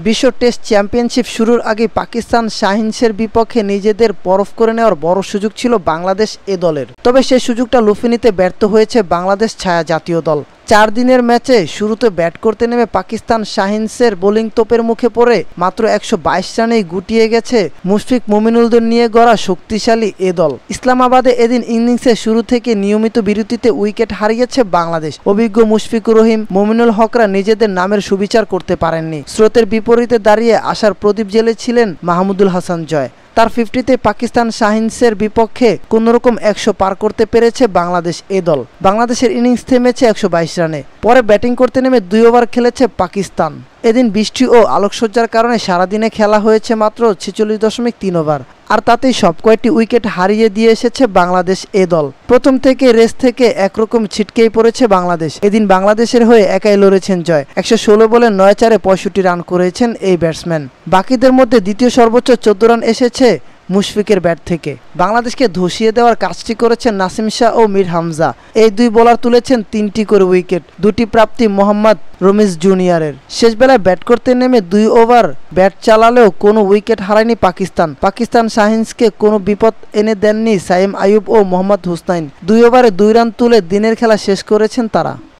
বিশ্ব test championship শুরুর আগে পাকিস্তান শাহিনসের বিপক্ষে নিজেদের পরখ করে নেওয়ার বড় সুযোগ ছিল বাংলাদেশ এ দলের। তবে সেই সুযোগটা লুফে নিতে ব্যর্থ হয়েছে বাংলাদেশ ছায়া জাতীয় দল। 4 দিনের ম্যাচে শুরুতে ব্যাট করতে নেমে পাকিস্তান শাহিনসের বোলিং তোপের মুখে পড়ে মাত্র 122 রানেই গুটিয়ে গেছে মুশফিক মুমিনুলদের নিয়ে গড়া শক্তিশালী এ দল। ইসলামাবাদে এদিন ইনিংসের শুরু থেকে নিয়মিত বিরতিতে উইকেট হারিয়েছে বাংলাদেশ। অভিজ্ঞ মুশফিকুর রহিম, মুমিনুল হকরা নিজেদের নামের সুবিচার করতে পারেননি। স্রোতের বিপরীতে দাঁড়িয়ে আশার প্রদীপ জ্বেলেছিলেন মাহমুদুল হাসান জয়। তার 50-তে পাকিস্তান শাহিনসের বিপক্ষে কোনোরকম 100 পার করতে পেরেছে বাংলাদেশ এ দল। বাংলাদেশের ইনিংস থেমেছে 122 রানে। পরে ব্যাটিং করতে নেমে 2 ওভার খেলেছে পাকিস্তান। এদিন বৃষ্টি ও আলোকসজ্জার কারণে সারাদিনে খেলা হয়েছে মাত্র 46.3 ওভার। আর তাতেই সব কয়েকটি উইকেট হারিয়ে দিয়ে এসেছে বাংলাদেশ এ দল। প্রথম থেকে রেস থেকে একরকম ছিটকেই পড়েছে বাংলাদেশ। এদিন বাংলাদেশের হয়ে একাই লড়েছেন জয়। 116 বলে 9 চারে 65 রান করেছেন এই ব্যাটসম্যান। বাকিদের মধ্যে দ্বিতীয় সর্বোচ্চ 14 রান এসেছে মুশফিকের ব্যাট থেকে। বাংলাদেশকে ধসিয়ে দেওয়ার কাজটি করেছেন নাসিম শাহ ও মীর হামজা। এই 2 বোলার তুলেছেন 3টি করে উইকেট, 2টি প্রাপ্তি মোহাম্মদ রমিজ জুনিয়রের। শেষ বেলায় ব্যাট করতে নেমে 2 ওভার ব্যাট চালালেও কোনো উইকেট হারায়নি পাকিস্তান শাহিনসকে কোনো বিপদ এনে দেননি সাইম আইয়ুব ও মোহাম্মদ হুসনাইন। 2 ওভারে 2 রান তুলে দিনের খেলা শেষ করেছেন তারা।